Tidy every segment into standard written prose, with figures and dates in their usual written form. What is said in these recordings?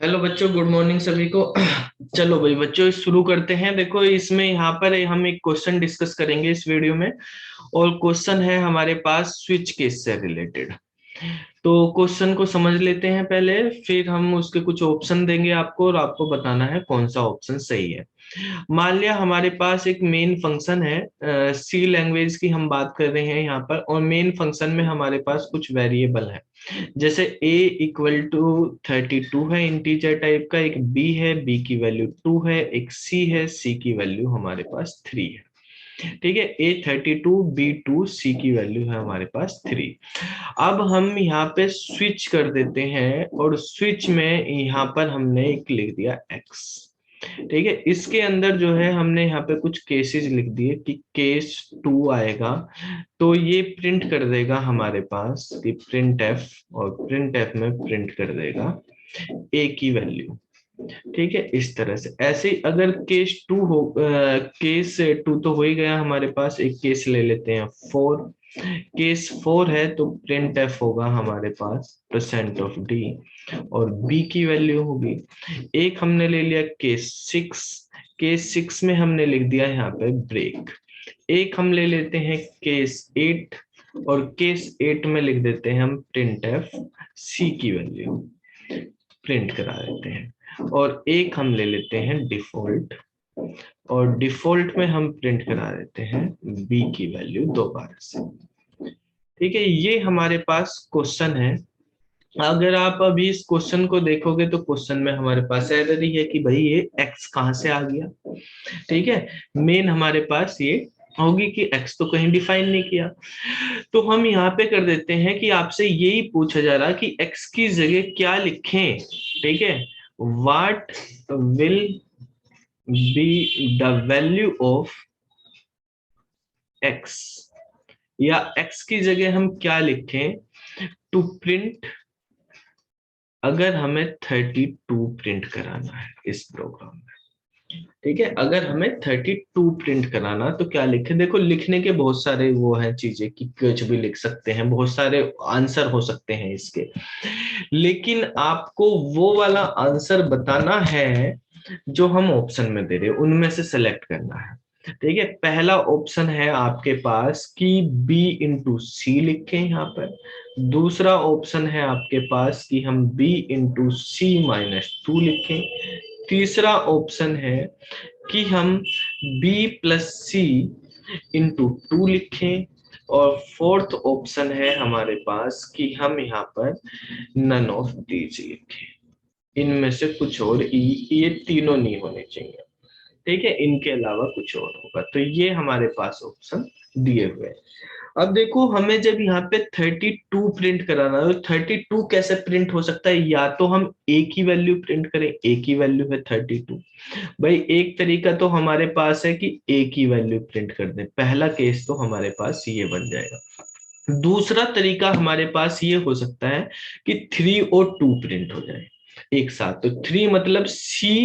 Hello बच्चों, good morning सभी को। चलो भाई बच्चों, शुरू करते हैं। देखो, इसमें यहाँ पर हम एक क्वेश्चन डिस्कस करेंगे इस वीडियो में। और क्वेश्चन है हमारे पास स्विच केस से रिलेटेड। तो क्वेश्चन को समझ लेते हैं पहले, फिर हम उसके कुछ ऑप्शन देंगे आपको और आपको बताना है कौन सा ऑप्शन सही है। मान लिया हमारे पास एक मेन फंक्शन है, सी लैंग्वेज की हम बात कर रहे हैं यहाँ पर, और मेन फंक्शन में हमारे पास कुछ वेरिएबल है। जैसे a इक्वल टू 32 है इंटीजर टाइप का, एक b है, b की वैल्यू 2 है, एक c है, c की वैल्यू हमारे पास 3 है। ठीक है, a 32, b 2, c की वैल्यू है हमारे पास 3। अब हम यहाँ पे स्विच कर देते हैं और स्विच में यहाँ पर हमने एक लिख दिया x। ठीक है, इसके अंदर जो है हमने यहाँ पे कुछ केसेस लिख दिए कि केस 2 आएगा तो ये प्रिंट कर देगा हमारे पास कि प्रिंट एफ, और प्रिंट एफ में प्रिंट कर देगा ए की वैल्यू। ठीक है, इस तरह से। ऐसे ही अगर केस टू तो हो ही गया हमारे पास, एक केस ले लेते हैं 4। केस 4 है तो प्रिंट एफ होगा हमारे पास %d, और बी की वैल्यू होगी। एक हमने ले लिया केस 6। केस 6 में हमने लिख दिया यहाँ पे ब्रेक। एक हम ले लेते हैं केस 8, और केस 8 में लिख देते हैं हम प्रिंट एफ, सी की वैल्यू प्रिंट करा देते हैं। और एक हम ले लेते हैं डिफॉल्ट, और डिफॉल्ट में हम प्रिंट करा देते हैं बी की वैल्यू दोबारा से। ठीक है, ये हमारे पास क्वेश्चन है। अगर आप अभी इस क्वेश्चन को देखोगे तो क्वेश्चन में हमारे पास एरर ही है कि भाई ये x कहाँ से आ गया। ठीक है, मेन हमारे पास ये होगी कि x तो कहीं डिफाइन नहीं किया। तो हम यहाँ पे कर देते हैं कि आपसे यही पूछा जा रहा कि x की जगह क्या लिखें। ठीक है, what will be the value of x, या x की जगह हम क्या लिखें टू प्रिंट, अगर हमें 32 प्रिंट कराना है इस प्रोग्राम में। ठीक है, अगर हमें 32 प्रिंट कराना तो क्या लिखें। देखो, लिखने के बहुत सारे वो हैं चीजें कि कुछ भी लिख सकते हैं, बहुत सारे आंसर हो सकते हैं इसके, लेकिन आपको वो वाला आंसर बताना है जो हम ऑप्शन में दे रहे हैं, उनमें से सेलेक्ट करना है। ठीक है, पहला ऑप्शन है आपके पास कि b इंटू सी लिखें यहाँ पर। दूसरा ऑप्शन है आपके पास कि हम b इंटू C-2 लिखें। तीसरा ऑप्शन है कि हम b प्लस सी इंटू 2 लिखें। और फोर्थ ऑप्शन है हमारे पास कि हम यहाँ पर नन ऑफ दीज लिखें। इनमें से कुछ और, ये तीनों नहीं होने चाहिए। ठीक है, इनके अलावा कुछ और होगा। तो ये हमारे पास ऑप्शन दिए हुए हैं। अब देखो, हमें जब यहाँ पे 32 प्रिंट कराना है तो 32 कैसे प्रिंट हो सकता है। या तो हम a की वैल्यू प्रिंट करें, a की वैल्यू है 32। भाई एक तरीका तो हमारे पास है कि a की वैल्यू प्रिंट कर दें, पहला केस तो हमारे पास ये बन जाएगा। दूसरा तरीका हमारे पास ये हो सकता है कि 3 और 2 प्रिंट हो जाए एक साथ। तो 3 मतलब C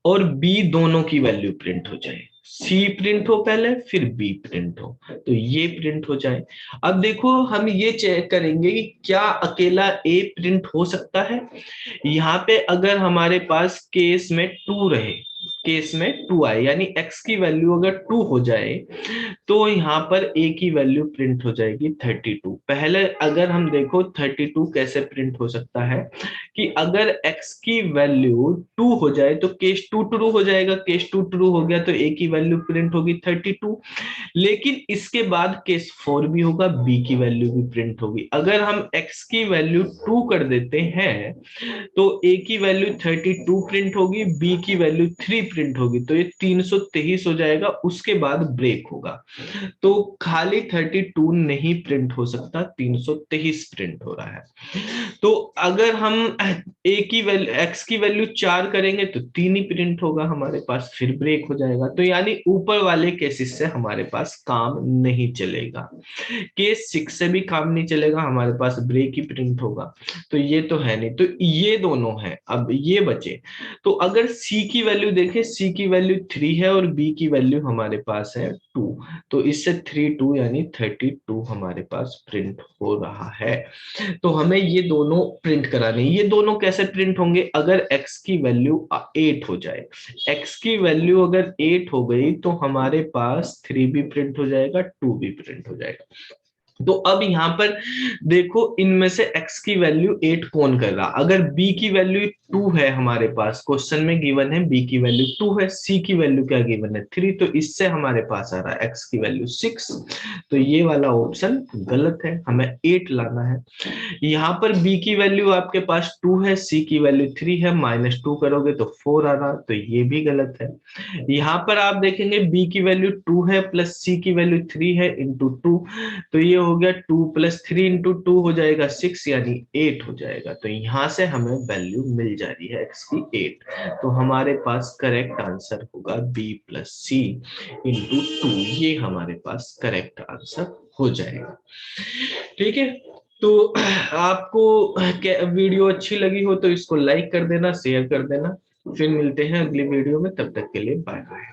और B दोनों की वैल्यू प्रिंट हो जाए। C प्रिंट हो पहले, फिर B प्रिंट हो, तो ये प्रिंट हो जाए। अब देखो, हम ये चेक करेंगे कि क्या अकेला A प्रिंट हो सकता है। यहाँ पे अगर हमारे पास केस में 2 रहे, केस में 2 आए, यानी x की वैल्यू अगर 2 हो जाए तो यहाँ पर a की वैल्यू प्रिंट हो जाएगी 32। पहले अगर हम देखो 32 कैसे प्रिंट हो सकता है कि अगर x की वैल्यू 2 हो जाए तो केस 2 ट्रू हो जाएगा, केस 2 ट्रू हो गया तो a की वैल्यू प्रिंट होगी 32। लेकिन इसके बाद केस 4 भी होगा, b की वैल्यू भी प्रिंट होगी। अगर हम x की वैल्यू 2 कर देते हैं तो a की वैल्यू 32 प्रिंट होगी, b की वैल्यू 3 प्रिंट होगी, तो ये 323 हो जाएगा। उसके बाद ब्रेक होगा, तो खाली 32 नहीं प्रिंट हो सकता, 323 प्रिंट हो रहा है। तो अगर हम a की वैल्यू x की वैल्यू 4 करेंगे तो 3 ही प्रिंट होगा हमारे पास, फिर ब्रेक हो जाएगा। तो यानी ऊपर वाले केसेस से हमारे पास काम नहीं चलेगा। केस 6 से भी काम नहीं चलेगा, हमारे पास ब्रेक ही प्रिंट होगा। तो ये तो है नहीं, तो ये दोनों हैं। अब ये बचे, तो अगर C की वैल्यू देखें, देखेंगे सी की वैल्यू 3 है और बी की वैल्यू हमारे पास है 2, तो इससे 3 2 यानी 32 हमारे पास प्रिंट हो रहा है। तो हमें ये दोनों प्रिंट कराने, ये दोनों कैसे प्रिंट होंगे, अगर x की वैल्यू 8 हो जाए, x की वैल्यू अगर 8 हो गई तो हमारे पास 3 भी प्रिंट हो जाएगा, 2 भी प्रिंट हो जाएगा। तो अब यहां पर देखो इनमें से x की वैल्यू 8 कौन कर रहा, अगर b की वैल्यू 2 है हमारे पास, क्वेश्चन में गिवन है b की वैल्यू 2 है, c की वैल्यू क्या गिवन है 3, तो इससे हमारे पास आ रहा है x की वैल्यू 6, तो ये वाला ऑप्शन गलत है, हमें 8 लाना है। यहाँ पर b की वैल्यू आपके पास 2 है, c की वैल्यू 3 है, -2 करोगे तो 4 आ रहा, तो ये भी गलत है। यहाँ पर आप देखेंगे b की वैल्यू 2 है प्लस c की वैल्यू 3 है इंटू 2, तो ये हो गया 2 + 3 इंटू 2 हो जाएगा 6 यानी 8 हो जाएगा, तो यहाँ से हमें वैल्यू मिल जा रही है x की 8, तो हमारे पास करेक्ट आंसर होगा b + c इंटू 2, ये हमारे पास करेक्ट आंसर हो जाएगा। ठीक है, तो आपको वीडियो अच्छी लगी हो तो इसको लाइक कर देना, शेयर कर देना, फिर मिलते हैं अगली वीडियो में, तब तक के लिए बाय बाय।